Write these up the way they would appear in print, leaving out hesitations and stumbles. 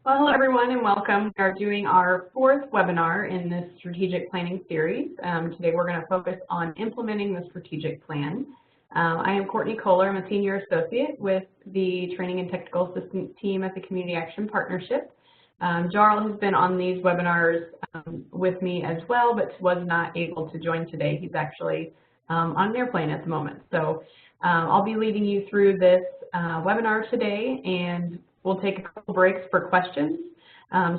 Well, hello everyone and welcome. We are doing our fourth webinar in this strategic planning series. Today we're going to focus on implementing the strategic plan. I am Courtney Kohler. I'm a senior associate with the Training and Technical Assistance team at the Community Action Partnership. Jarl has been on these webinars with me as well, but was not able to join today. He's actually on an airplane at the moment. So I'll be leading you through this webinar today, and we'll take a couple breaks for questions.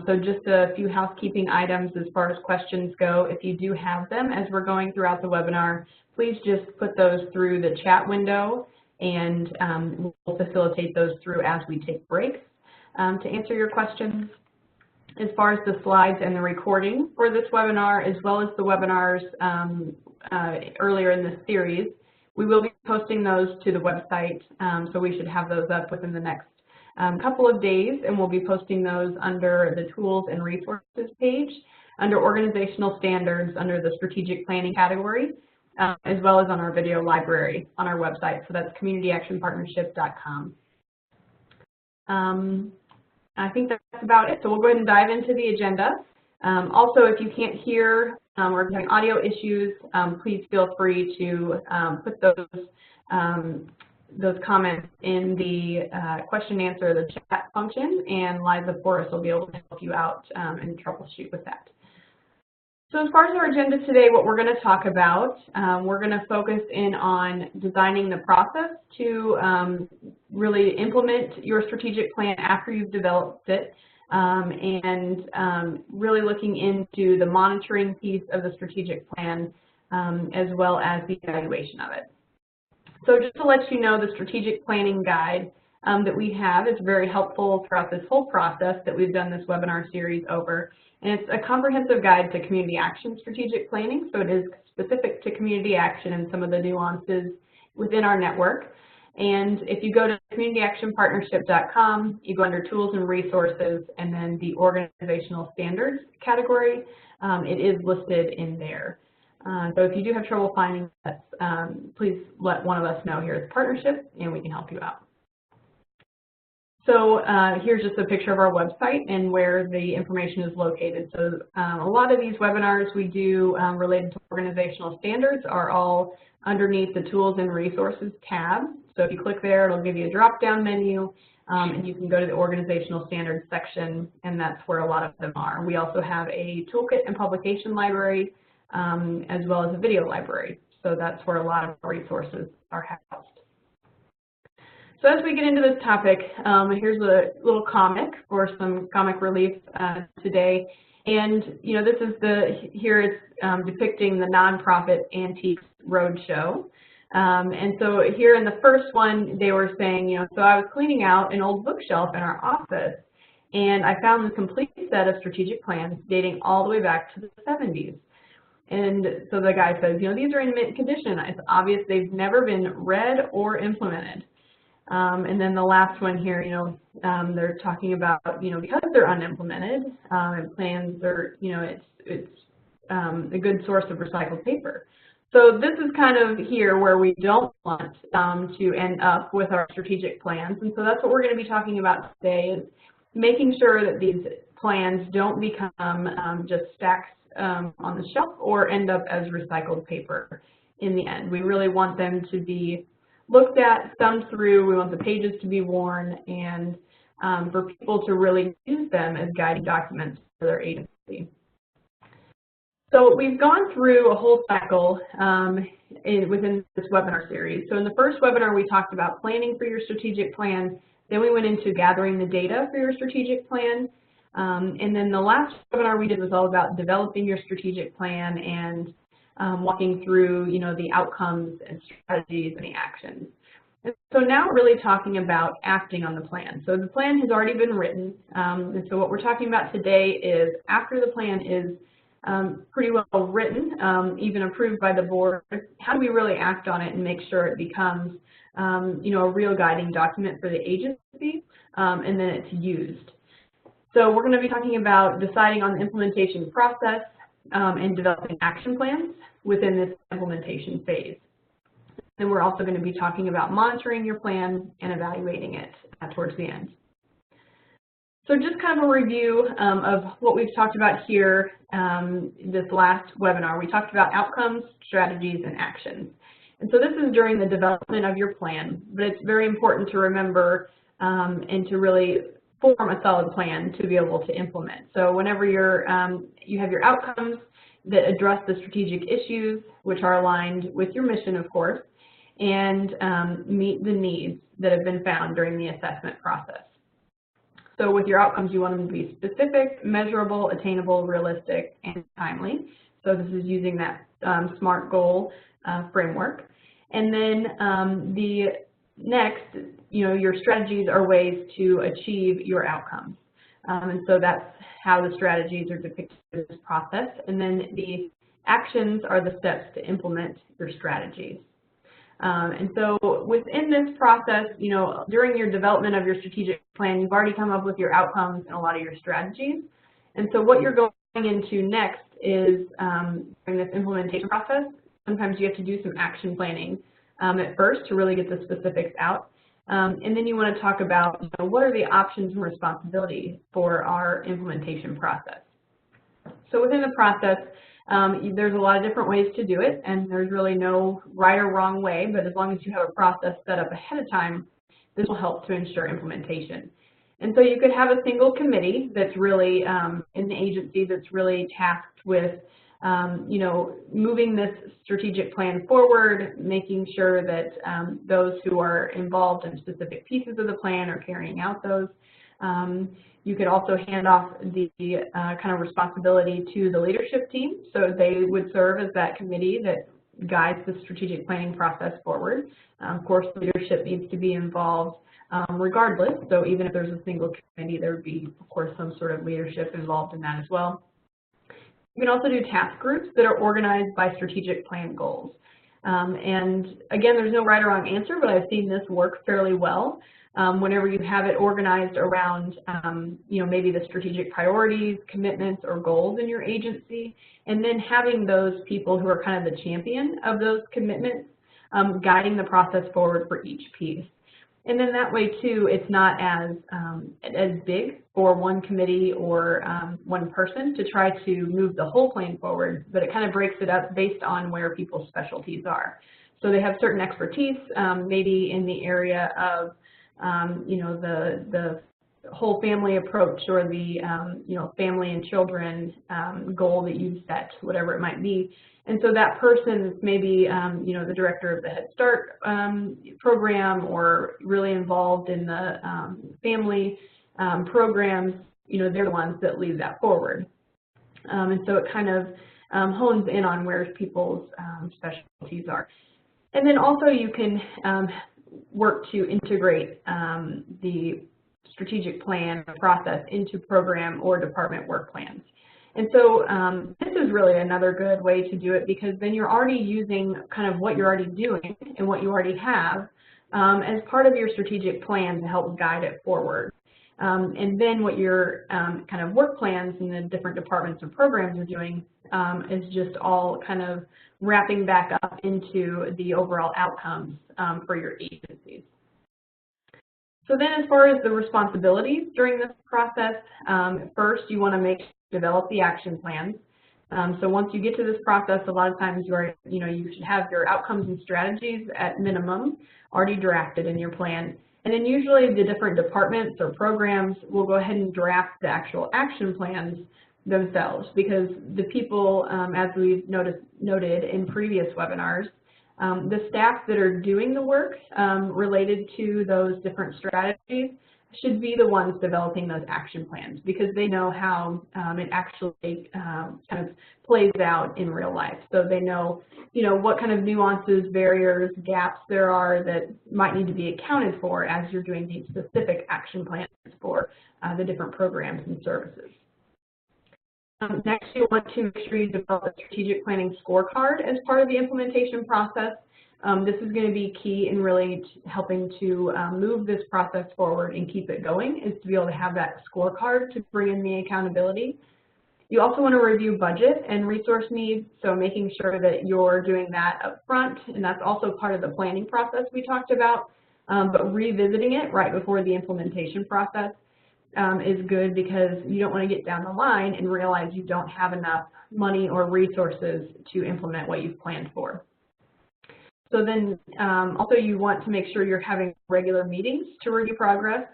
So just a few housekeeping items as far as questions go. If you do have them as we're going throughout the webinar, please just put those through the chat window, and we'll facilitate those through as we take breaks to answer your questions. As far as the slides and the recording for this webinar, as well as the webinars earlier in this series, we will be posting those to the website, so we should have those up within the next couple of days, and we'll be posting those under the Tools and Resources page, under Organizational Standards, under the Strategic Planning category, as well as on our video library on our website. So that's communityactionpartnership.com. I think that's about it. So we'll go ahead and dive into the agenda. Also, if you can't hear or if you're having audio issues, please feel free to put those comments in the question and answer, the chat function, and Liza Forrest will be able to help you out and troubleshoot with that. So as far as our agenda today, what we're going to talk about, we're going to focus in on designing the process to really implement your strategic plan after you've developed it, and really looking into the monitoring piece of the strategic plan, as well as the evaluation of it. So just to let you know, the strategic planning guide that we have is very helpful throughout this whole process that we've done this webinar series over. And it's a comprehensive guide to community action strategic planning, so it is specific to community action and some of the nuances within our network. And if you go to communityactionpartnership.com, you go under Tools and Resources, and then the Organizational Standards category, it is listed in there. So if you do have trouble finding us, please let one of us know here at the partnership, and we can help you out. So here's just a picture of our website and where the information is located. So a lot of these webinars we do related to organizational standards are all underneath the Tools and Resources tab. So if you click there, it'll give you a drop-down menu, and you can go to the Organizational Standards section, and that's where a lot of them are. We also have a toolkit and publication library, as well as a video library. So that's where a lot of our resources are housed. So as we get into this topic, here's a little comic for some comic relief today. And you know, this is here it's depicting the nonprofit Antiques Roadshow. And so here in the first one, they were saying, you know, so I was cleaning out an old bookshelf in our office, and I found this complete set of strategic plans dating all the way back to the 70s. And so the guy says, you know, these are in mint condition. It's obvious they've never been read or implemented. And then the last one here, you know, they're talking about, you know, because they're unimplemented, and plans are, you know, it's a good source of recycled paper. So this is kind of here where we don't want to end up with our strategic plans. And so that's what we're going to be talking about today, is making sure that these plans don't become just stacks on the shelf or end up as recycled paper in the end. We really want them to be looked at, thumbed through. We want the pages to be worn, and for people to really use them as guiding documents for their agency. So we've gone through a whole cycle within this webinar series. So in the first webinar, we talked about planning for your strategic plan. Then we went into gathering the data for your strategic plan. And then the last webinar we did was all about developing your strategic plan and walking through, you know, the outcomes and strategies and the actions. And so now we're really talking about acting on the plan. So the plan has already been written, and so what we're talking about today is after the plan is pretty well written, even approved by the board, how do we really act on it and make sure it becomes, you know, a real guiding document for the agency, and then it's used. So we're going to be talking about deciding on the implementation process, and developing action plans within this implementation phase. And we're also going to be talking about monitoring your plan and evaluating it towards the end. So just kind of a review of what we've talked about here this last webinar. We talked about outcomes, strategies, and actions. And so this is during the development of your plan, but it's very important to remember and to really form a solid plan to be able to implement. So whenever you have your outcomes that address the strategic issues, which are aligned with your mission, of course, and meet the needs that have been found during the assessment process. So with your outcomes, you want them to be specific, measurable, attainable, realistic, and timely. So this is using that SMART goal framework. And then the next, your strategies are ways to achieve your outcomes. And so that's how the strategies are depicted in this process. And then the actions are the steps to implement your strategies. And so within this process, during your development of your strategic plan, you've already come up with your outcomes and a lot of your strategies. And so what you're going into next is during this implementation process, sometimes you have to do some action planning at first to really get the specifics out. And then you want to talk about what are the options and responsibilities for our implementation process. So within the process, there's a lot of different ways to do it, and there's really no right or wrong way, but as long as you have a process set up ahead of time, this will help to ensure implementation. And so you could have a single committee that's really in the agency that's really tasked with moving this strategic plan forward, making sure that those who are involved in specific pieces of the plan are carrying out those. You could also hand off the kind of responsibility to the leadership team, so they would serve as that committee that guides the strategic planning process forward. Of course, leadership needs to be involved regardless, so even if there's a single committee, there would be, of course, some sort of leadership involved in that as well. You can also do task groups that are organized by strategic plan goals. And again, there's no right or wrong answer, but I've seen this work fairly well. Whenever you have it organized around, maybe the strategic priorities, commitments, or goals in your agency, and then having those people who are kind of the champion of those commitments, guiding the process forward for each piece. And then that way, too, it's not as big for one committee or one person to try to move the whole plan forward, but it kind of breaks it up based on where people's specialties are. So they have certain expertise, maybe in the area of the whole family approach or the, family and children goal that you've set, whatever it might be. And so that person is maybe, the director of the Head Start program or really involved in the family programs, they're the ones that lead that forward. And so it kind of hones in on where people's specialties are. And then also you can work to integrate the strategic plan process into program or department work plans. And so this is really another good way to do it, because then you're already using kind of what you're already doing and what you already have as part of your strategic plan to help guide it forward. And then what your kind of work plans in the different departments and programs are doing is just all kind of wrapping back up into the overall outcomes for your agencies. So then as far as the responsibilities during this process, first you want to develop the action plans. So once you get to this process, a lot of times you should have your outcomes and strategies at minimum already drafted in your plan. And then usually the different departments or programs will go ahead and draft the actual action plans themselves, because the people, as we've noted in previous webinars, the staff that are doing the work related to those different strategies should be the ones developing those action plans, because they know how it actually kind of plays out in real life. So they know, what kind of nuances, barriers, gaps there are that might need to be accounted for as you're doing these specific action plans for the different programs and services. Next, you want to make sure you develop a strategic planning scorecard as part of the implementation process. This is going to be key in really helping to move this process forward and keep it going, is to be able to have that scorecard to bring in the accountability. You also want to review budget and resource needs, so making sure that you're doing that up front, and that's also part of the planning process we talked about, but revisiting it right before the implementation process. is good because you don't want to get down the line and realize you don't have enough money or resources to implement what you've planned for. So then also you want to make sure you're having regular meetings to review progress.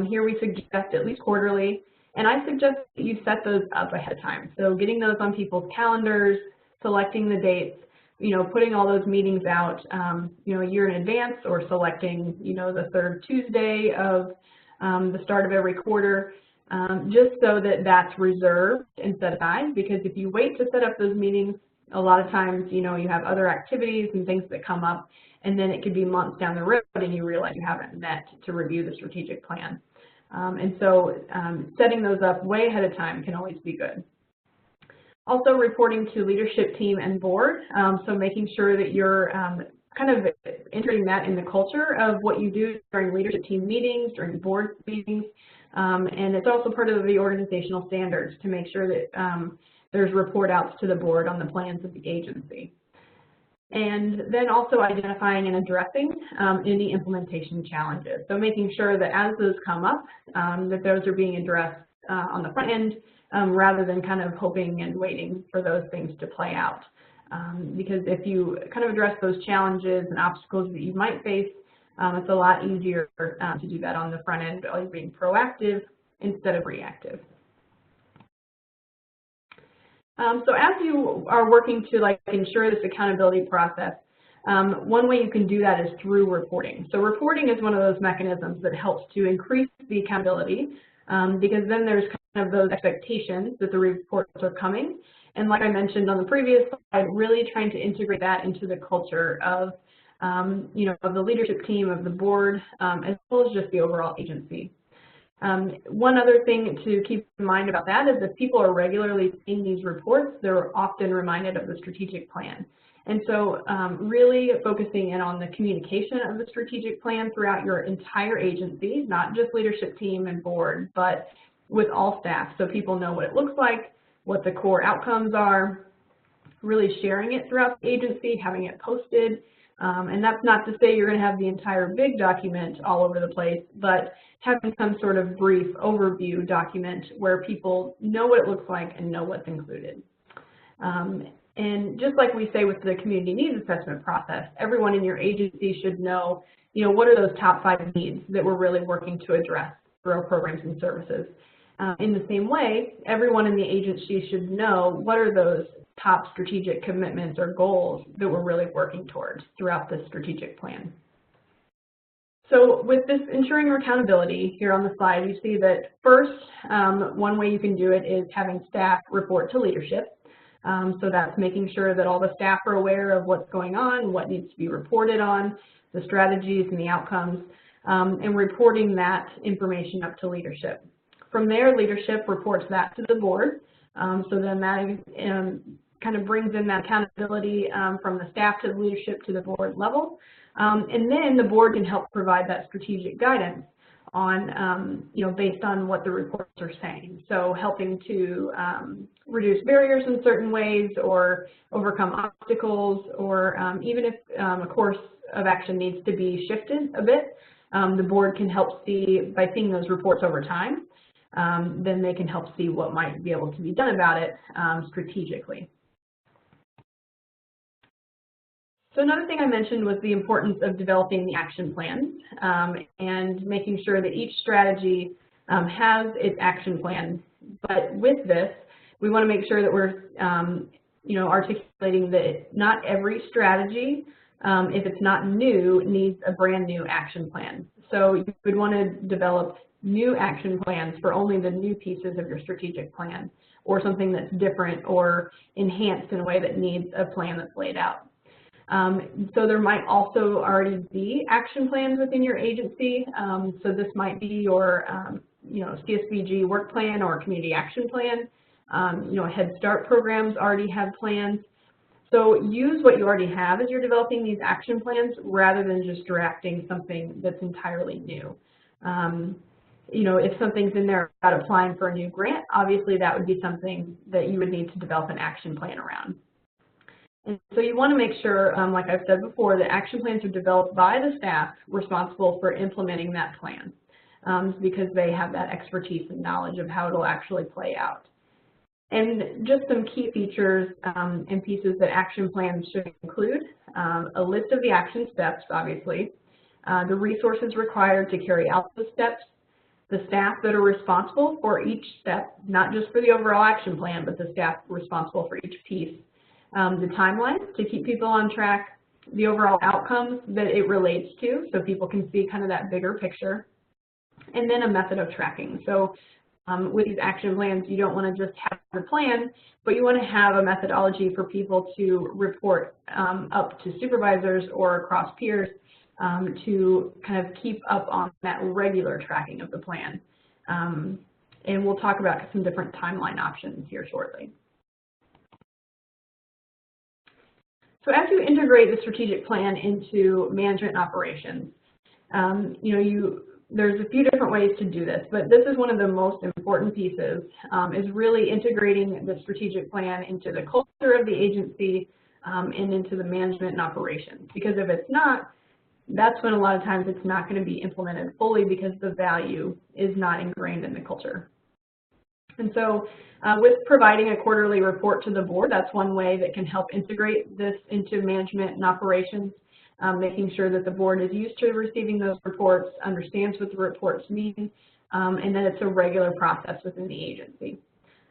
Here we suggest at least quarterly, and I suggest that you set those up ahead of time. So getting those on people's calendars, selecting the dates, putting all those meetings out, a year in advance, or selecting, the third Tuesday of the start of every quarter, just so that that's reserved and set aside. Because if you wait to set up those meetings, a lot of times, you have other activities and things that come up, and then it could be months down the road and you realize you haven't met to review the strategic plan. And so setting those up way ahead of time can always be good. Also reporting to leadership team and board, so making sure that you're kind of integrating that in the culture of what you do during leadership team meetings, during board meetings, and it's also part of the organizational standards to make sure that there's report outs to the board on the plans of the agency. And then also identifying and addressing any implementation challenges. So making sure that as those come up, that those are being addressed on the front end, rather than kind of hoping and waiting for those things to play out. Because if you kind of address those challenges and obstacles that you might face, it's a lot easier to do that on the front end while you're being proactive instead of reactive. So as you are working to ensure this accountability process, one way you can do that is through reporting. So reporting is one of those mechanisms that helps to increase the accountability, because then there's kind of those expectations that the reports are coming. And like I mentioned on the previous slide, really trying to integrate that into the culture of, of the leadership team, of the board, as well as just the overall agency. One other thing to keep in mind about that is if people are regularly seeing these reports, they're often reminded of the strategic plan. And so really focusing in on the communication of the strategic plan throughout your entire agency, not just leadership team and board, but with all staff, so people know what it looks like, what the core outcomes are, really sharing it throughout the agency, having it posted. And that's not to say you're going to have the entire big document all over the place, but having some sort of brief overview document where people know what it looks like and know what's included. And just like we say with the community needs assessment process, everyone in your agency should know, what are those top 5 needs that we're really working to address through our programs and services. In the same way, everyone in the agency should know what are those top strategic commitments or goals that we're really working towards throughout the strategic plan. So with this ensuring accountability here on the slide, you see that first, one way you can do it is having staff report to leadership. So that's making sure that all the staff are aware of what's going on, what needs to be reported on, the strategies and the outcomes, and reporting that information up to leadership. From there, leadership reports that to the board. So then that kind of brings in that accountability from the staff to the leadership to the board level. And then the board can help provide that strategic guidance on, based on what the reports are saying. So helping to reduce barriers in certain ways or overcome obstacles, or even if a course of action needs to be shifted a bit, the board can help see, by seeing those reports over time, then they can help see what might be able to be done about it strategically. So another thing I mentioned was the importance of developing the action plans and making sure that each strategy has its action plan. But with this, we want to make sure that we're articulating that not every strategy, if it's not new, needs a brand new action plan. So you would want to develop new action plans for only the new pieces of your strategic plan, or something that's different or enhanced in a way that needs a plan that's laid out. So there might also already be action plans within your agency. So this might be your CSBG work plan or community action plan. Head Start programs already have plans. So use what you already have as you're developing these action plans, rather than just drafting something that's entirely new. If something's in there about applying for a new grant, obviously that would be something that you would need to develop an action plan around. And so you want to make sure, like I've said before, that action plans are developed by the staff responsible for implementing that plan. because they have that expertise and knowledge of how it'll actually play out. And just some key features and pieces that action plans should include: a list of the action steps, obviously, the resources required to carry out the steps, the staff that are responsible for each step, not just for the overall action plan, but the staff responsible for each piece, the timeline to keep people on track, the overall outcomes that it relates to so people can see kind of that bigger picture, and then a method of tracking. So with these action plans, you don't want to just have the plan, but you want to have a methodology for people to report up to supervisors or across peers to kind of keep up on that regular tracking of the plan. And we'll talk about some different timeline options here shortly. So as you integrate the strategic plan into management and operations, there's a few different ways to do this, but this is one of the most important pieces, is really integrating the strategic plan into the culture of the agency and into the management and operations. Because if it's not, that's when a lot of times it's not going to be implemented fully because the value is not ingrained in the culture. And so with providing a quarterly report to the board, that's one way that can help integrate this into management and operations, making sure that the board is used to receiving those reports, understands what the reports mean, and that it's a regular process within the agency.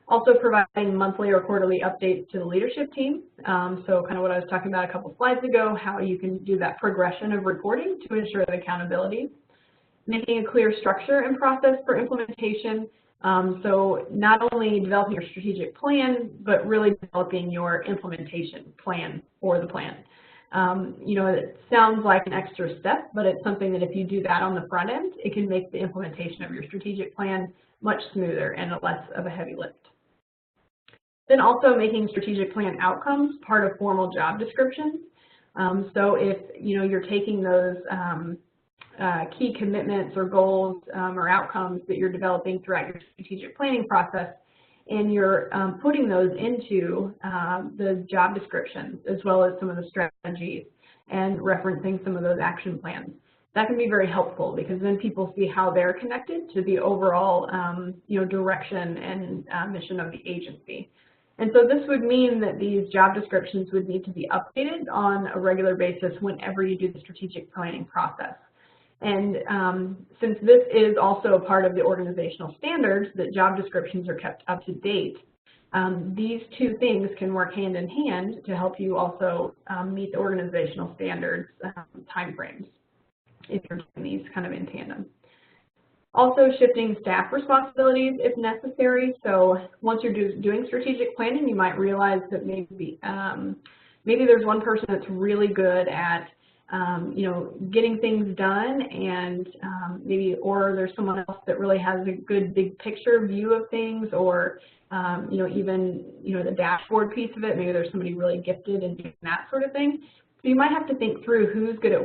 Also providing monthly or quarterly updates to the leadership team. So kind of what I was talking about a couple slides ago, how you can do that progression of reporting to ensure the accountability. Making a clear structure and process for implementation. So not only developing your strategic plan, but really developing your implementation plan for the plan. It sounds like an extra step, but it's something that if you do that on the front end, it can make the implementation of your strategic plan much smoother and less of a heavy lift. Then also making strategic plan outcomes part of formal job descriptions. So if you're taking those key commitments or goals or outcomes that you're developing throughout your strategic planning process, and you're putting those into the job descriptions as well as some of the strategies and referencing some of those action plans. That can be very helpful because then people see how they're connected to the overall direction and mission of the agency. And so this would mean that these job descriptions would need to be updated on a regular basis whenever you do the strategic planning process. And since this is also a part of the organizational standards, that job descriptions are kept up to date, these two things can work hand in hand to help you also meet the organizational standards timeframes if you're doing these kind of in tandem. Also shifting staff responsibilities if necessary. So once you're doing strategic planning, you might realize that maybe there's one person that's really good at getting things done, and or there's someone else that really has a good big picture view of things, or even the dashboard piece of it. Maybe there's somebody really gifted in doing that sort of thing. So you might have to think through who's good at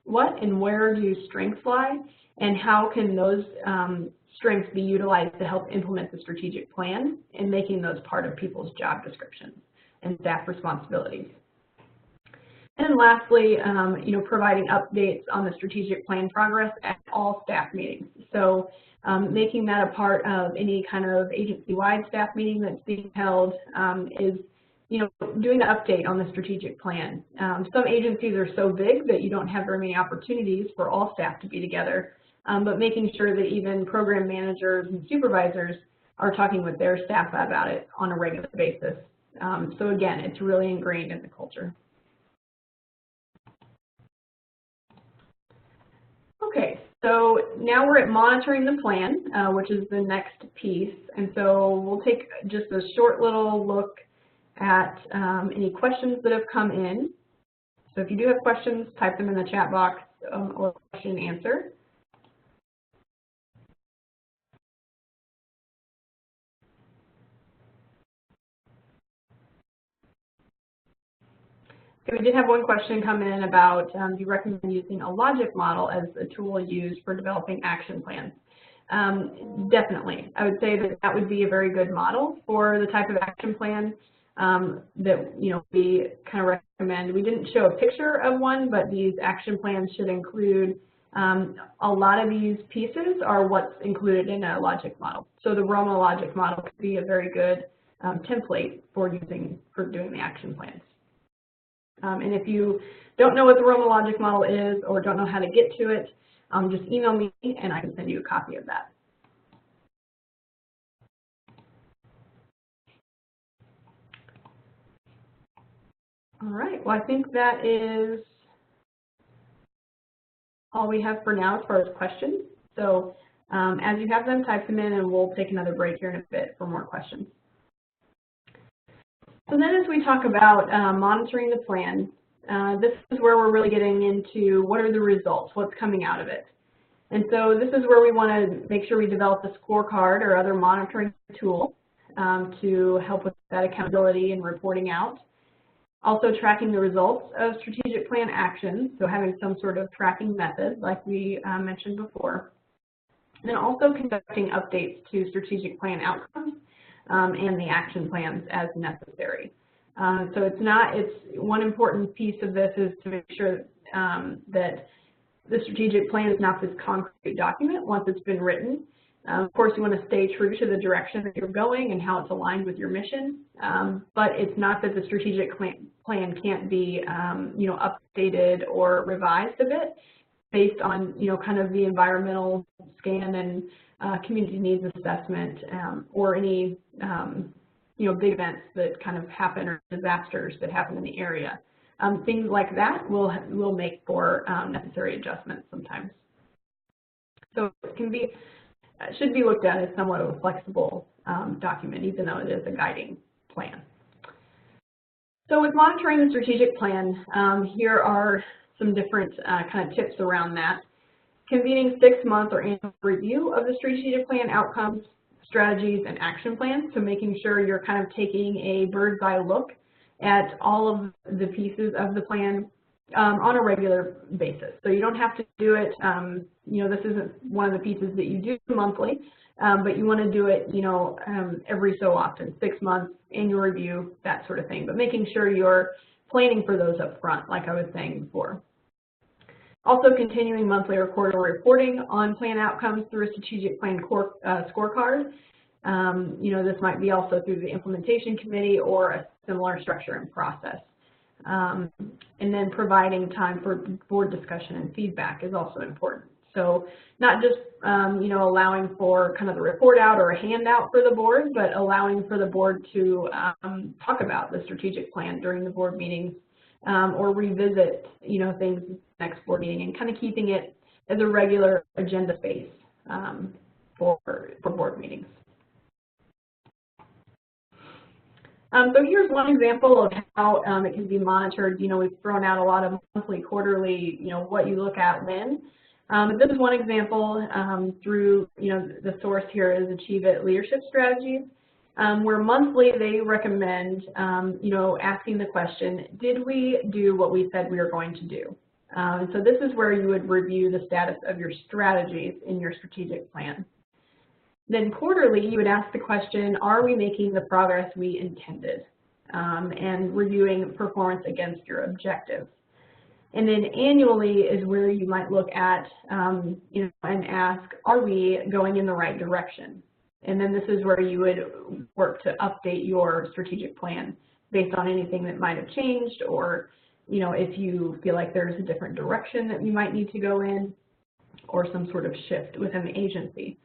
what and where do strengths lie, and how can those strengths be utilized to help implement the strategic plan and making those part of people's job descriptions and staff responsibilities. And lastly, providing updates on the strategic plan progress at all staff meetings. So making that a part of any kind of agency-wide staff meeting that's being held is, doing the update on the strategic plan. Some agencies are so big that you don't have very many opportunities for all staff to be together, but making sure that even program managers and supervisors are talking with their staff about it on a regular basis. So again, it's really ingrained in the culture. Okay, so now we're at monitoring the plan, which is the next piece. And so we'll take just a short little look at any questions that have come in. So if you do have questions, type them in the chat box or question and answer. We did have one question come in about, do you recommend using a logic model as a tool used for developing action plans? Definitely. I would say that that would be a very good model for the type of action plan that we kind of recommend. We didn't show a picture of one, but these action plans should include A lot of these pieces are what's included in a logic model. So the Roma logic model could be a very good template for doing the action plans. And if you don't know what the Roma logic model is or don't know how to get to it, just email me and I can send you a copy of that. All right, well, I think that is all we have for now as far as questions. So as you have them, type them in and we'll take another break here in a bit for more questions. So then as we talk about monitoring the plan, this is where we're really getting into what are the results, what's coming out of it. And so this is where we want to make sure we develop a scorecard or other monitoring tool to help with that accountability and reporting out. Also tracking the results of strategic plan actions, so having some sort of tracking method like we mentioned before. And then also conducting updates to strategic plan outcomes and the action plans as necessary. So it's one important piece of this is to make sure that the strategic plan is not this concrete document once it's been written. Of course, you want to stay true to the direction that you're going and how it's aligned with your mission, but it's not that the strategic plan can't be, updated or revised a bit based on, kind of the environmental scan and community needs assessment or any, big events that kind of happen or disasters that happen in the area. Things like that will make for necessary adjustments sometimes. So it should be looked at as somewhat of a flexible document, even though it is a guiding plan. So with monitoring the strategic plan, here are some different kind of tips around that. Convening 6-month or annual review of the strategic plan outcomes, strategies, and action plans, so making sure you're kind of taking a bird's eye look at all of the pieces of the plan on a regular basis. So you don't have to do it, this isn't one of the pieces that you do monthly, but you want to do it, every so often, 6 months, annual review, that sort of thing. But making sure you're planning for those up front, like I was saying before. Also continuing monthly or quarterly reporting on plan outcomes through a strategic plan scorecard. This might be also through the implementation committee or a similar structure and process. And then providing time for board discussion and feedback is also important. So not just, allowing for kind of the report out or a handout for the board, but allowing for the board to talk about the strategic plan during the board meetings or revisit, things next board meeting and kind of keeping it as a regular agenda space for board meetings. So here's one example of how it can be monitored. We've thrown out a lot of monthly, quarterly, what you look at when. This is one example through, the source here is Achieve It Leadership Strategies, where monthly they recommend, asking the question, did we do what we said we were going to do? And so this is where you would review the status of your strategies in your strategic plan. Then quarterly, you would ask the question, are we making the progress we intended? And reviewing performance against your objectives. And then annually is where you might look at, and ask, are we going in the right direction? And then this is where you would work to update your strategic plan based on anything that might have changed, or, if you feel like there's a different direction that you might need to go in, or some sort of shift within the agency.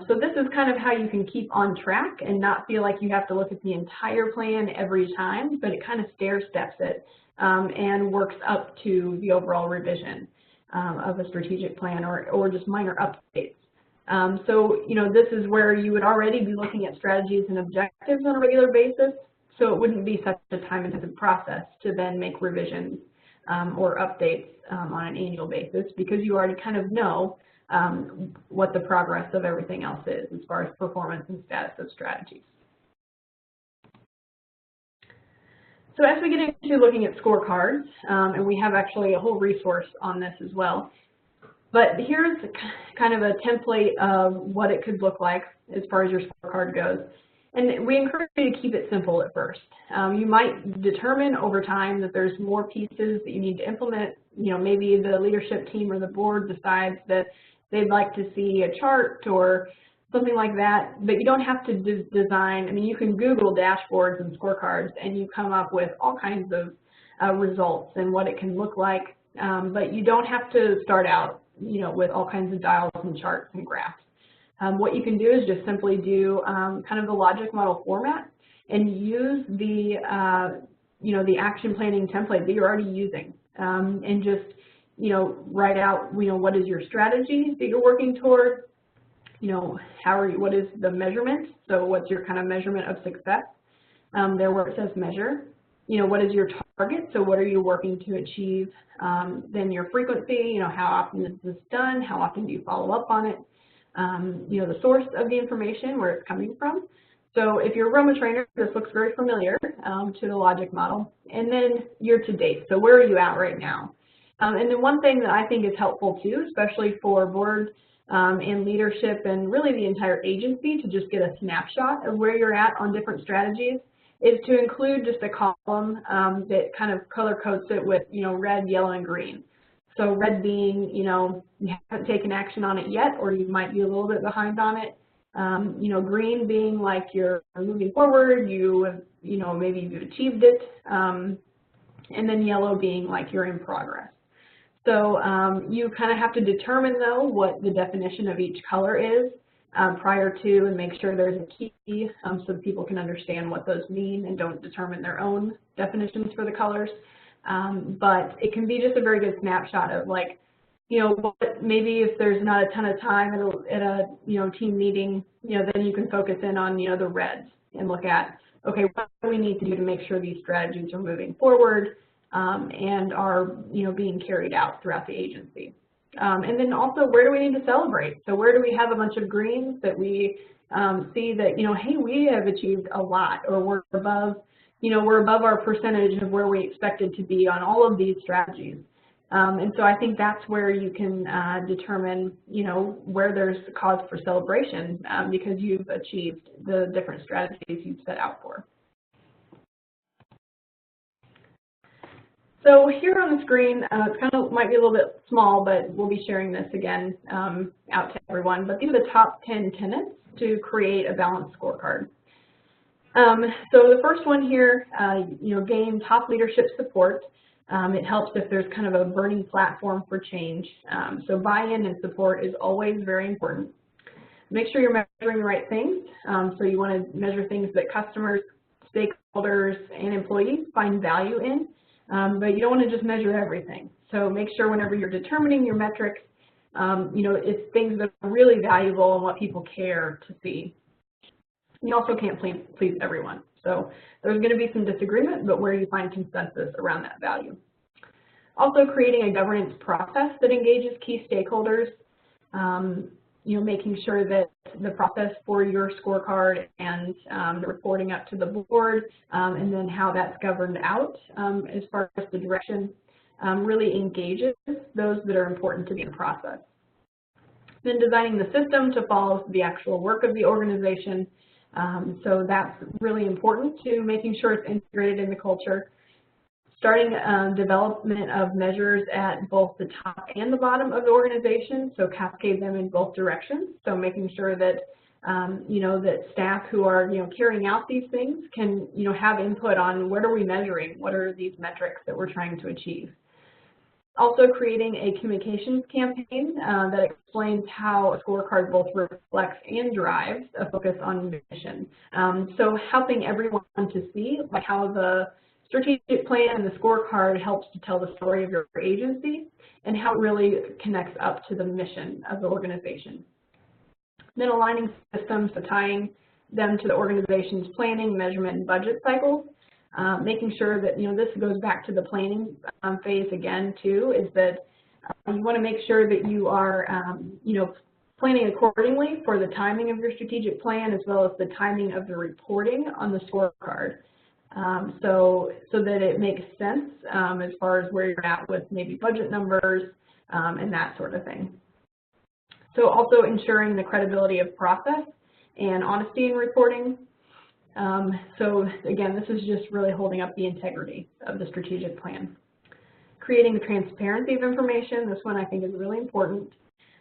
So this is kind of how you can keep on track and not feel like you have to look at the entire plan every time, but it kind of stair steps it and works up to the overall revision of a strategic plan or just minor updates. So, this is where you would already be looking at strategies and objectives on a regular basis, so it wouldn't be such a time-intensive process to then make revisions or updates on an annual basis, because you already kind of know what the progress of everything else is as far as performance and status of strategies. So as we get into looking at scorecards, and we have actually a whole resource on this as well, but here's kind of a template of what it could look like as far as your scorecard goes. And we encourage you to keep it simple at first. You might determine over time that there's more pieces that you need to implement. You know, maybe the leadership team or the board decides that they'd like to see a chart or something like that, but you don't have to design. I mean, you can Google dashboards and scorecards and you come up with all kinds of results and what it can look like, but you don't have to start out, you know, with all kinds of dials and charts and graphs. What you can do is just simply do kind of the logic model format and use the, you know, the action planning template that you're already using, and just, you know, write out, you know, what is your strategy that you're working toward, you know, what is the measurement, so what's your kind of measurement of success, there where it says measure, you know, what is your target, so what are you working to achieve, then your frequency, you know, how often is this done, how often do you follow up on it, you know, the source of the information, where it's coming from. So if you're a Roma trainer, this looks very familiar to the logic model. And then year to date, so where are you at right now? And then one thing that I think is helpful too, especially for board and leadership and really the entire agency, to just get a snapshot of where you're at on different strategies, is to include just a column that kind of color codes it with, you know, red, yellow, and green. So red being, you know, you haven't taken action on it yet, or you might be a little bit behind on it. You know, green being like you're moving forward, you know, maybe you've achieved it, and then yellow being like you're in progress. So you kind of have to determine, though, what the definition of each color is prior to, and make sure there's a key so that people can understand what those mean and don't determine their own definitions for the colors. But it can be just a very good snapshot of, like, you know, maybe if there's not a ton of time at a you know, team meeting, you know, then you can focus in on, you know, the reds and look at, okay, what do we need to do to make sure these strategies are moving forward and are, you know, being carried out throughout the agency. And then also, where do we need to celebrate? So where do we have a bunch of greens that we see that, you know, hey, we have achieved a lot, or we're above, you know, we're above our percentage of where we expected to be on all of these strategies. And so I think that's where you can determine, you know, where there's cause for celebration because you've achieved the different strategies you've set out for. So here on the screen, it's kind of might be a little bit small, but we'll be sharing this again out to everyone. But these are the top 10 tenets to create a balanced scorecard. So the first one here, you know, gain top leadership support. It helps if there's kind of a burning platform for change. So buy-in and support is always very important. Make sure you're measuring the right things. So you want to measure things that customers, stakeholders, and employees find value in, but you don't want to just measure everything. So make sure whenever you're determining your metrics, you know, it's things that are really valuable and what people care to see. You also can't please everyone. So there's going to be some disagreement, but where you find consensus around that value. Also creating a governance process that engages key stakeholders, you know, making sure that the process for your scorecard and the reporting up to the board and then how that's governed out as far as the direction really engages those that are important to the process. Then designing the system to follow the actual work of the organization. So that's really important to making sure it's integrated in the culture. Starting development of measures at both the top and the bottom of the organization, so cascade them in both directions. So making sure that you know, that staff who are, you know, carrying out these things can, you know, have input on what are we measuring, what are these metrics that we're trying to achieve. Also creating a communications campaign that explains how a scorecard both reflects and drives a focus on mission. So helping everyone to see, like, how the strategic plan and the scorecard helps to tell the story of your agency and how it really connects up to the mission of the organization. Then aligning systems, so tying them to the organization's planning, measurement, and budget cycles. Making sure that, you know, this goes back to the planning phase again too, is that you want to make sure that you are, you know, planning accordingly for the timing of your strategic plan as well as the timing of the reporting on the scorecard. So that it makes sense as far as where you're at with maybe budget numbers and that sort of thing. So also ensuring the credibility of process and honesty in reporting. So again, this is just really holding up the integrity of the strategic plan. Creating the transparency of information, this one I think is really important.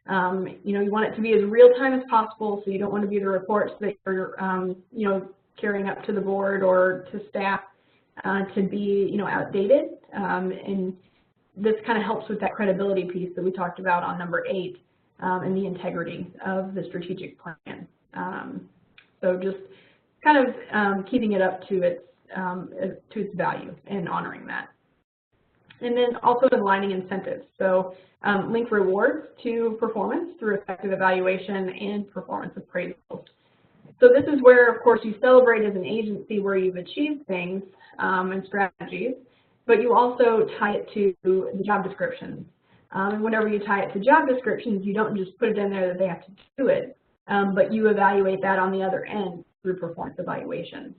You want it to be as real-time as possible, so you don't want to be the reports that you're, carrying up to the board or to staff to be, outdated. And this kind of helps with that credibility piece that we talked about on number 8, and the integrity of the strategic plan. So just kind of keeping it up to its value and honoring that. And then also aligning incentives. So link rewards to performance through effective evaluation and performance appraisals. So this is where, of course, you celebrate as an agency where you've achieved things and strategies, but you also tie it to the job descriptions. And whenever you tie it to job descriptions, you don't just put it in there that they have to do it, but you evaluate that on the other end through performance evaluations.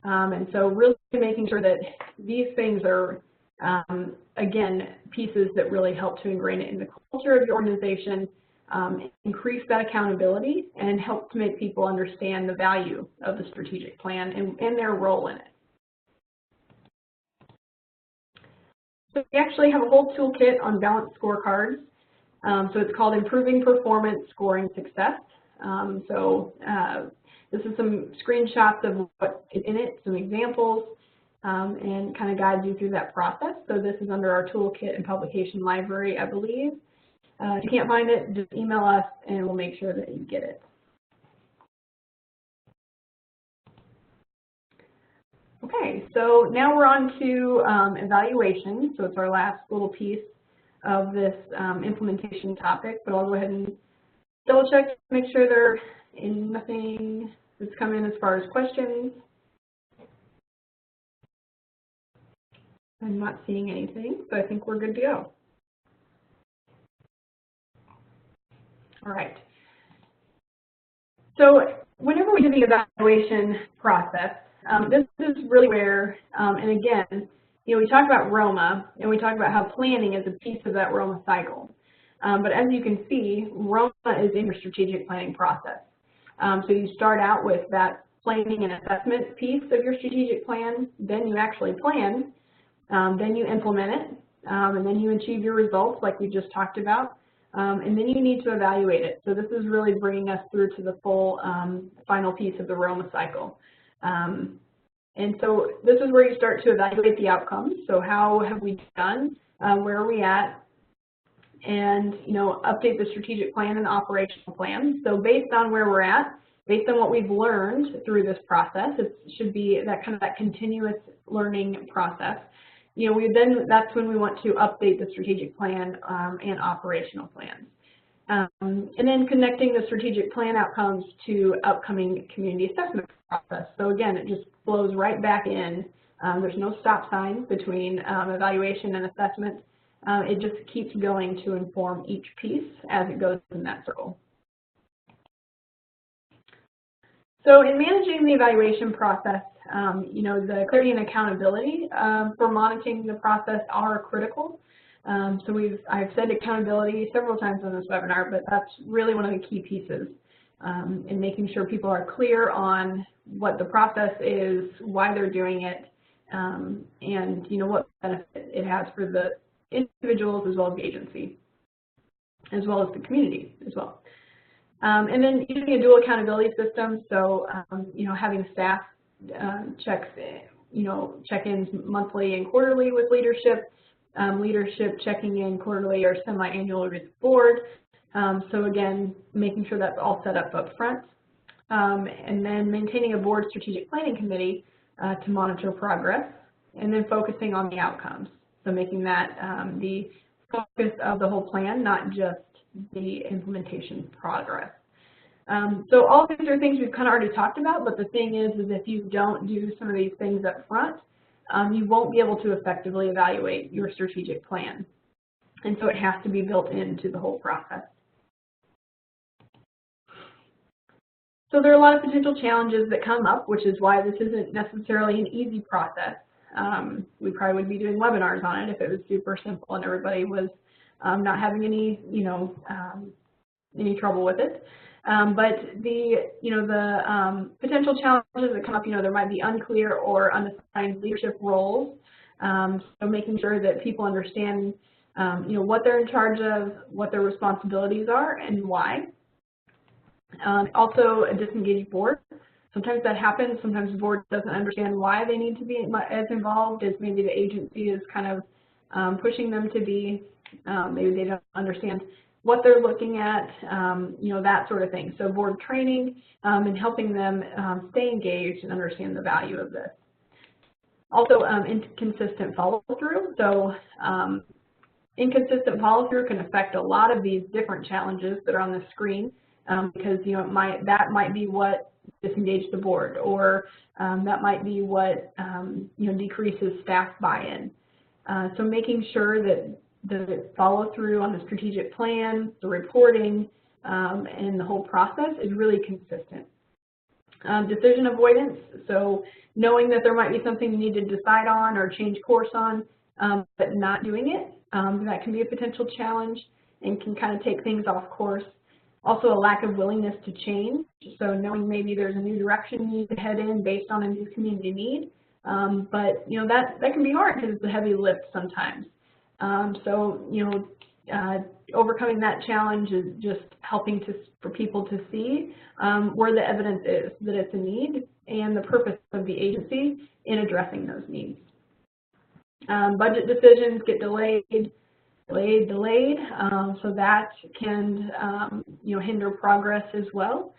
And so really making sure that these things are, again, pieces that really help to ingrain it in the culture of your organization, increase that accountability, and help to make people understand the value of the strategic plan and their role in it. So we actually have a whole toolkit on balanced scorecards. So it's called Improving Performance Scoring Success. This is some screenshots of what is in it, some examples, and kind of guides you through that process. So this is under our toolkit and publication library, I believe. If you can't find it, just email us and we'll make sure that you get it. Okay, so now we're on to evaluation. So it's our last little piece of this implementation topic, but I'll go ahead and double check to make sure there is nothing that's come in as far as questions. I'm not seeing anything, so I think we're good to go. All right. So whenever we do the evaluation process, this is really where, and again, we talk about ROMA, and we talk about how planning is a piece of that ROMA cycle. But as you can see, ROMA is in your strategic planning process. So you start out with that planning and assessment piece of your strategic plan, then you actually plan, then you implement it, and then you achieve your results like we just talked about, and then you need to evaluate it. So this is really bringing us through to the full final piece of the ROMA cycle. And so this is where you start to evaluate the outcomes. So how have we done? Where are we at? And update the strategic plan and the operational plan. So based on where we're at, based on what we've learned through this process, it should be that continuous learning process. That's when we want to update the strategic plan and operational plans. And then connecting the strategic plan outcomes to upcoming community assessment process. So again, it just flows right back in. There's no stop sign between evaluation and assessment. It just keeps going to inform each piece as it goes in that circle. So in managing the evaluation process, the clarity and accountability for monitoring the process are critical. So I've said accountability several times on this webinar, but that's really one of the key pieces in making sure people are clear on what the process is, why they're doing it, and what benefit it has for the individuals as well as the agency, as well as the community as well. And then using a dual accountability system, so having staff check-ins monthly and quarterly with leadership, leadership checking in quarterly or semi-annually with the board. So again, making sure that's all set up front. And then maintaining a board strategic planning committee to monitor progress, and then focusing on the outcomes. So making that the focus of the whole plan, not just the implementation progress. So all these are things we've kind of already talked about, but the thing is if you don't do some of these things up front, you won't be able to effectively evaluate your strategic plan. And so it has to be built into the whole process. So there are a lot of potential challenges that come up, which is why this isn't necessarily an easy process. We probably would be doing webinars on it if it was super simple and everybody was not having any, any trouble with it. But the potential challenges that come up, there might be unclear or unassigned leadership roles. So making sure that people understand, what they're in charge of, what their responsibilities are, and why. Also, a disengaged board. Sometimes that happens. Sometimes the board doesn't understand why they need to be as involved as maybe the agency is kind of pushing them to be. Maybe they don't understand what they're looking at, that sort of thing. So board training and helping them stay engaged and understand the value of this. Also, inconsistent follow-through. So inconsistent follow-through can affect a lot of these different challenges that are on the screen because, that might be what disengaged the board, or that might be what, decreases staff buy-in. So making sure that the follow-through on the strategic plan, the reporting, and the whole process is really consistent. Decision avoidance, so knowing that there might be something you need to decide on or change course on, but not doing it, that can be a potential challenge and can kind of take things off course. Also, a lack of willingness to change, so knowing maybe there's a new direction you need to head in based on a new community need, but that can be hard because it's a heavy lift sometimes. Overcoming that challenge is just helping for people to see where the evidence is that it's a need and the purpose of the agency in addressing those needs. Budget decisions get delayed, so that can hinder progress as well.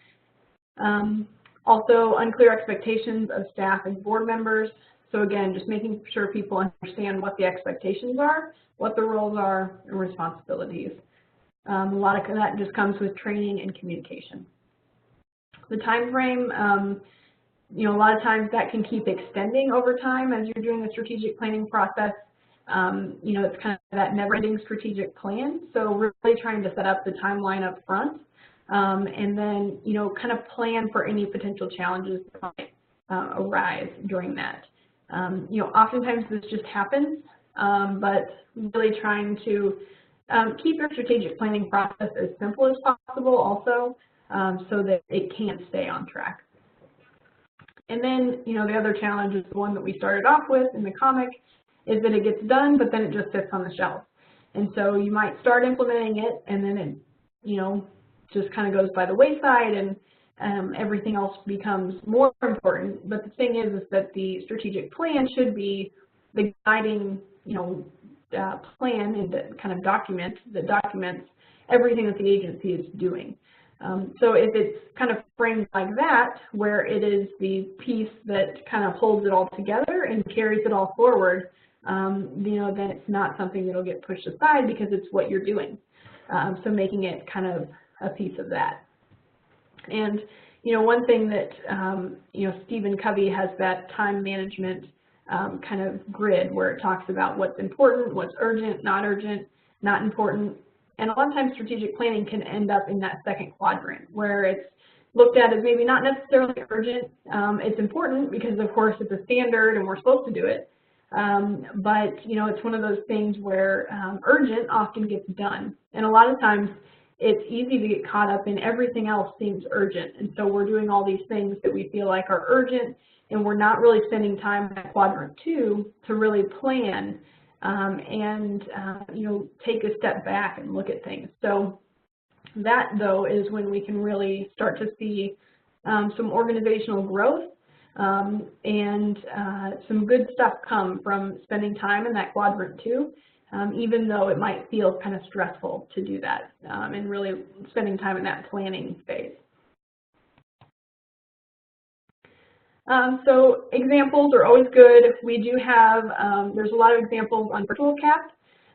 Also, unclear expectations of staff and board members. So again, just making sure people understand what the expectations are, what the roles are, and responsibilities. A lot of that just comes with training and communication. The time frame, a lot of times that can keep extending over time as you're doing the strategic planning process. It's kind of that never-ending strategic plan. So really trying to set up the timeline up front, and then kind of plan for any potential challenges that might arise during that. Oftentimes this just happens, but really trying to keep your strategic planning process as simple as possible also, so that it can stay on track. And then, the other challenge is the one that we started off with in the comic, is that it gets done, but then it just sits on the shelf. And so you might start implementing it, and then it, just kind of goes by the wayside, and everything else becomes more important. But the thing is that the strategic plan should be the guiding, plan and the kind of document that documents everything that the agency is doing. So if it's kind of framed like that, where it is the piece that kind of holds it all together and carries it all forward, then it's not something that'll get pushed aside because it's what you're doing. So making it kind of a piece of that. And, one thing that, Stephen Covey has that time management kind of grid where it talks about what's important, what's urgent, not important. And a lot of times strategic planning can end up in that second quadrant where it's looked at as maybe not necessarily urgent. It's important because, of course, it's a standard and we're supposed to do it. But, it's one of those things where urgent often gets done. And a lot of times it's easy to get caught up in everything else seems urgent. And so we're doing all these things that we feel like are urgent, and we're not really spending time in quadrant 2 to really plan and take a step back and look at things. So that, though, is when we can really start to see some organizational growth and some good stuff come from spending time in that quadrant 2, even though it might feel kind of stressful to do that and really spending time in that planning phase. So examples are always good. We do have, there's a lot of examples on Toolkit,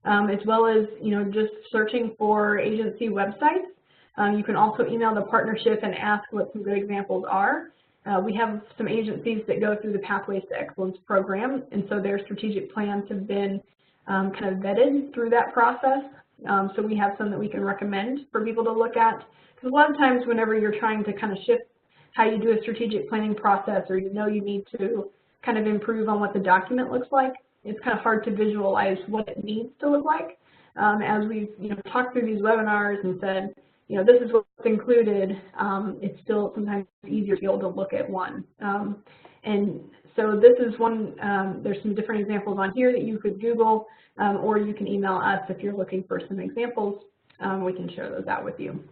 as well as, just searching for agency websites. You can also email the partnership and ask what some good examples are. We have some agencies that go through the Pathways to Excellence program, and so their strategic plans have been kind of vetted through that process. So we have some that we can recommend for people to look at. Because a lot of times whenever you're trying to kind of shift how you do a strategic planning process, or you need to kind of improve on what the document looks like, it's kind of hard to visualize what it needs to look like. As we've talked through these webinars and said, this is what's included, it's still sometimes easier to be able to look at one. And so this is one, there's some different examples on here that you could Google, or you can email us if you're looking for some examples. We can share those out with you.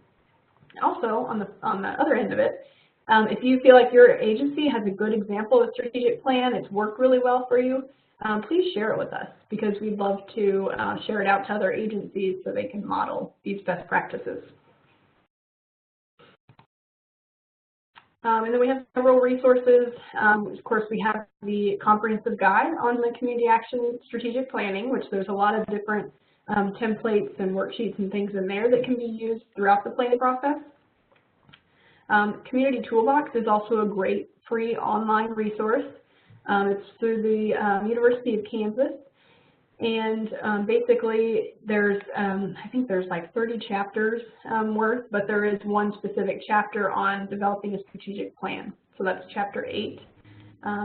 Also, on the other end of it, if you feel like your agency has a good example of a strategic plan, it's worked really well for you, please share it with us, because we'd love to share it out to other agencies so they can model these best practices. And then we have several resources. Of course, we have the comprehensive guide on the community action strategic planning, which there's a lot of different templates and worksheets and things in there that can be used throughout the planning process. Community Toolbox is also a great free online resource. It's through the University of Kansas. And basically, there's, I think there's like 30 chapters worth, but there is one specific chapter on developing a strategic plan. So that's chapter 8.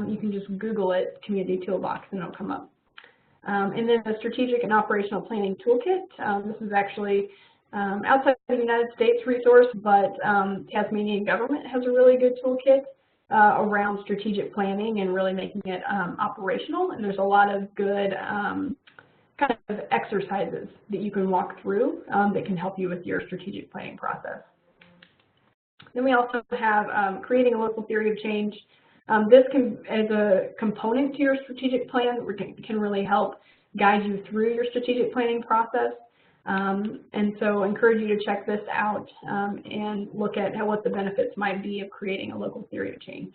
You can just Google it, Community Toolbox, and it'll come up. And then the Strategic and Operational Planning Toolkit. This is actually outside of the United States resource, but Tasmanian government has a really good toolkit around strategic planning and really making it operational. And there's a lot of good kind of exercises that you can walk through that can help you with your strategic planning process. Then we also have creating a local theory of change. This can, as a component to your strategic plan, can really help guide you through your strategic planning process. And so I encourage you to check this out and look at what the benefits might be of creating a local theory of change.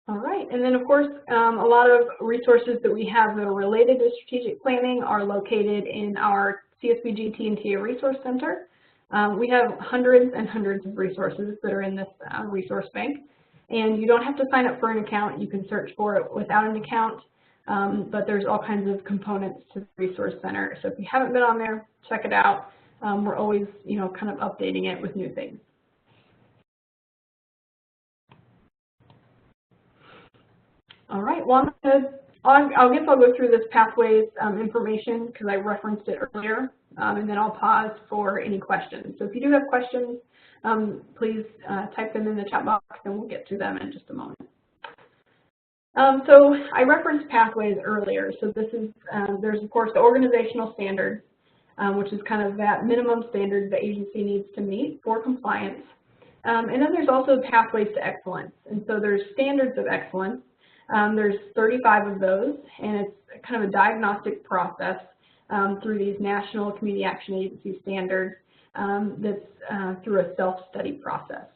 All right, and then of course, a lot of resources that we have that are related to strategic planning are located in our CSBG T&TA Resource Center. We have hundreds and hundreds of resources that are in this resource bank, and you don't have to sign up for an account. You can search for it without an account, but there's all kinds of components to the Resource Center. So if you haven't been on there, check it out. We're always, kind of updating it with new things. All right, well, I guess I'll go through this pathways information because I referenced it earlier, and then I'll pause for any questions. So if you do have questions, please type them in the chat box and we'll get to them in just a moment. So I referenced pathways earlier. So this is, there's of course the organizational standard, which is kind of that minimum standard the agency needs to meet for compliance. And then there's also pathways to excellence. And so there's standards of excellence. There's 35 of those, and it's kind of a diagnostic process through these National Community Action Agency standards that's through a self-study process.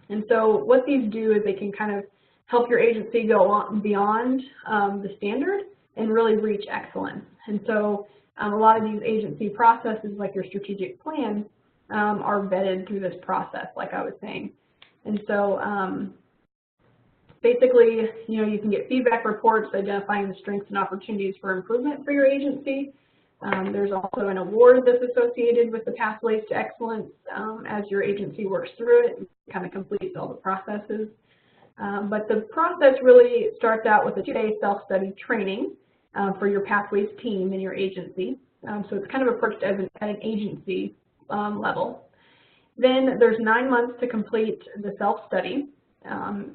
And so what these do is they can kind of help your agency go on beyond the standard and really reach excellence. And so a lot of these agency processes, like your strategic plan, are vetted through this process, like I was saying. And so basically, you can get feedback reports identifying the strengths and opportunities for improvement for your agency. There's also an award that's associated with the pathways to excellence as your agency works through it and kind of completes all the processes. But the process really starts out with a 2-day self-study training for your pathways team in your agency. So it's kind of approached as at an agency level. Then there's 9 months to complete the self-study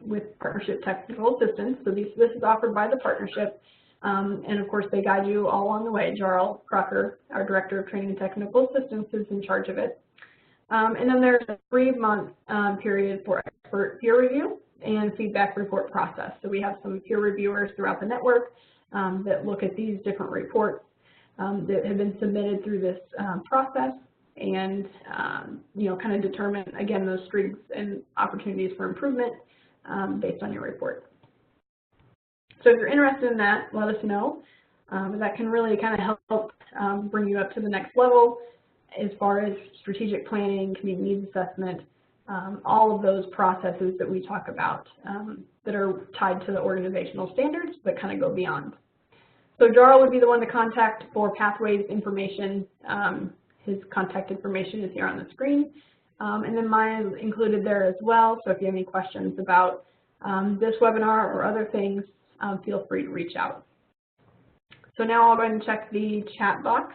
with partnership technical assistance. So this is offered by the partnership. And of course, they guide you all along the way. Jarl Crocker, our Director of Training and Technical Assistance, is in charge of it. And then there's a 3-month period for expert peer review and feedback report process. So we have some peer reviewers throughout the network that look at these different reports that have been submitted through this process and, kind of determine, again, those strengths and opportunities for improvement based on your report. So if you're interested in that, let us know. That can really kind of help bring you up to the next level as far as strategic planning, community needs assessment, all of those processes that we talk about that are tied to the organizational standards but kind of go beyond. So Jarl would be the one to contact for pathways information. His contact information is here on the screen. And then mine is included there as well. So if you have any questions about this webinar or other things, feel free to reach out. So now I'll go ahead and check the chat box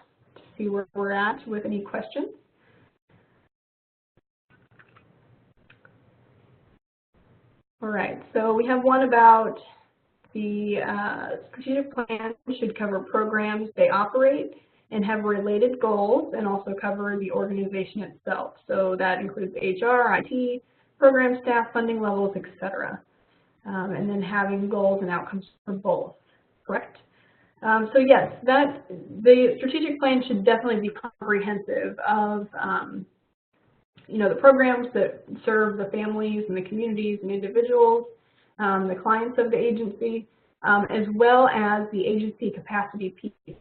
to see where we're at with any questions. All right, so we have one about the strategic plan should cover programs they operate and have related goals, and also cover the organization itself. So that includes HR, IT, program staff, funding levels, etc. And then having goals and outcomes for both, correct? So yes, the strategic plan should definitely be comprehensive of the programs that serve the families and the communities and individuals, the clients of the agency, as well as the agency capacity piece.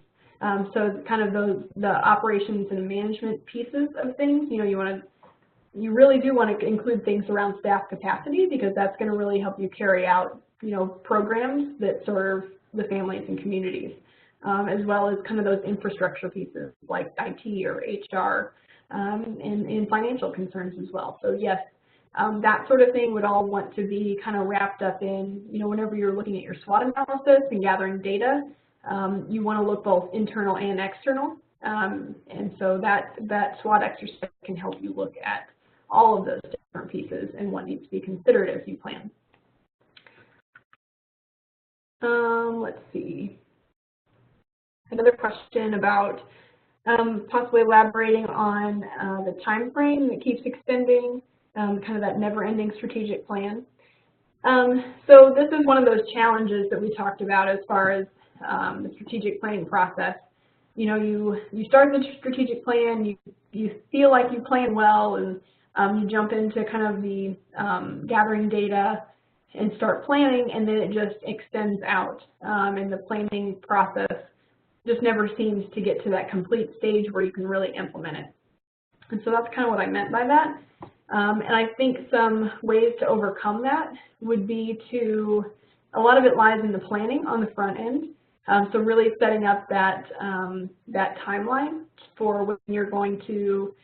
So kind of the operations and management pieces of things. You really do want to include things around staff capacity, because that's going to really help you carry out programs that serve the families and communities, as well as kind of those infrastructure pieces like IT or HR, and financial concerns as well. So yes, that sort of thing would all want to be kind of wrapped up in, whenever you're looking at your SWOT analysis and gathering data, you want to look both internal and external. And so that SWOT exercise can help you look at all of those different pieces and what needs to be considered as you plan. Let's see. Another question about possibly elaborating on the time frame that keeps extending, kind of that never-ending strategic plan. So this is one of those challenges that we talked about as far as the strategic planning process. You start the strategic plan, you feel like you plan well, and you jump into kind of the gathering data and start planning, and then it just extends out, and the planning process just never seems to get to that complete stage where you can really implement it. And so that's kind of what I meant by that. And I think some ways to overcome that would be a lot of it lies in the planning on the front end. So really setting up that timeline for when you're going to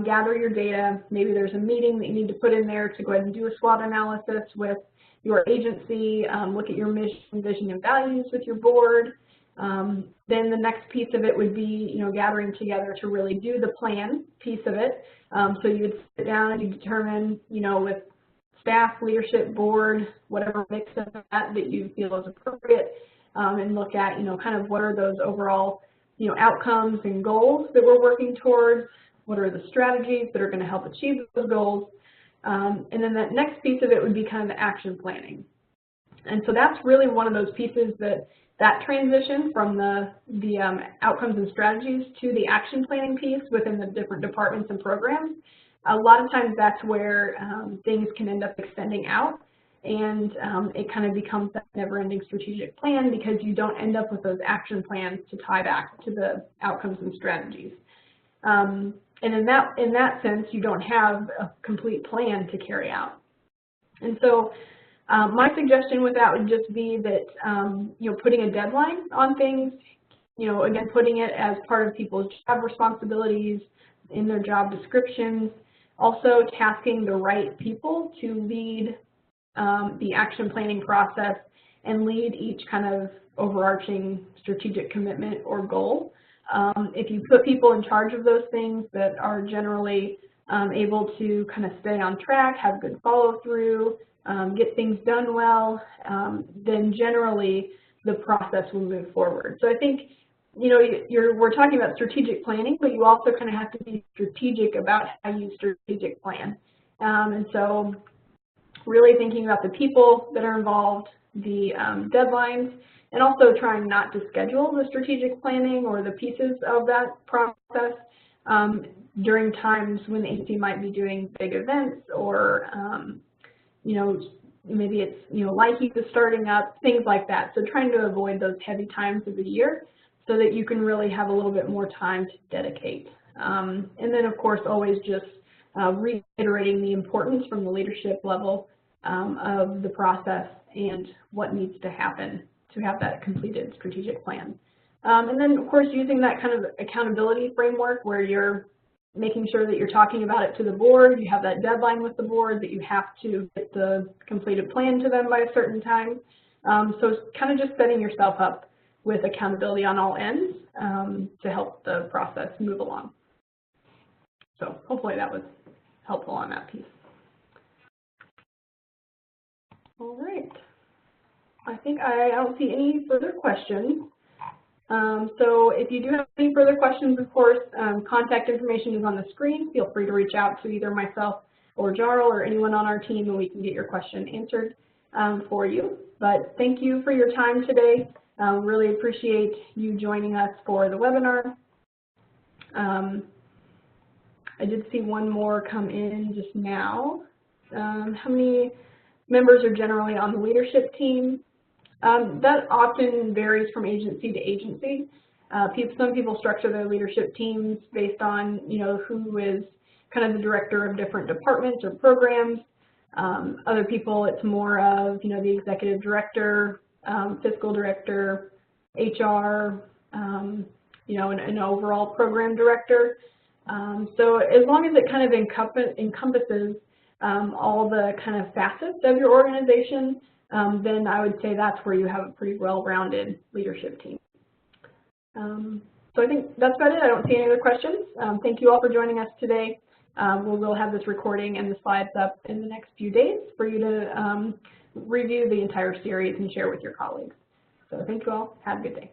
gather your data. Maybe there's a meeting that you need to put in there to go ahead and do a SWOT analysis with your agency, look at your mission, vision, and values with your board. Then the next piece of it would be, gathering together to really do the plan piece of it. So you would sit down and you determine, with staff, leadership, board, whatever mix of that you feel is appropriate, and look at, kind of what are those overall, outcomes and goals that we're working towards, what are the strategies that are going to help achieve those goals, and then that next piece of it would be kind of the action planning. And so that's really one of those pieces that transition from the outcomes and strategies to the action planning piece within the different departments and programs. A lot of times that's where things can end up extending out, and it kind of becomes that never-ending strategic plan because you don't end up with those action plans to tie back to the outcomes and strategies. And in that sense, you don't have a complete plan to carry out. And so my suggestion with that would just be that, putting a deadline on things, again, putting it as part of people's job responsibilities in their job descriptions, also tasking the right people to lead the action planning process and lead each kind of overarching strategic commitment or goal. If you put people in charge of those things that are generally able to kind of stay on track, have good follow-through, get things done well, then generally the process will move forward. So I think, we're talking about strategic planning, but you also kind of have to be strategic about how you strategic plan. And so really thinking about the people that are involved, the deadlines, and also trying not to schedule the strategic planning or the pieces of that process during times when the agency might be doing big events or maybe it's, LIHEAP is starting up, things like that. So trying to avoid those heavy times of the year so that you can really have a little bit more time to dedicate. And then, of course, always just reiterating the importance from the leadership level of the process and what needs to happen to have that completed strategic plan. And then, of course, using that kind of accountability framework where you're making sure that you're talking about it to the board, you have that deadline with the board that you have to get the completed plan to them by a certain time. So it's kind of just setting yourself up with accountability on all ends to help the process move along. So hopefully that was helpful on that piece. All right. I think I don't see any further questions. So if you do have any further questions, of course, contact information is on the screen. Feel free to reach out to either myself or Jarl or anyone on our team, and we can get your question answered for you. But thank you for your time today. Really appreciate you joining us for the webinar. I did see one more come in just now. How many members are generally on the leadership team? That often varies from agency to agency. Some people structure their leadership teams based on, who is kind of the director of different departments or programs. Other people, it's more of, the executive director, fiscal director, HR, an overall program director. So as long as it kind of encompasses all the kind of facets of your organization, then I would say that's where you have a pretty well-rounded leadership team. So I think that's about it. I don't see any other questions. Thank you all for joining us today. We'll have this recording and the slides up in the next few days for you to review the entire series and share with your colleagues. So thank you all. Have a good day.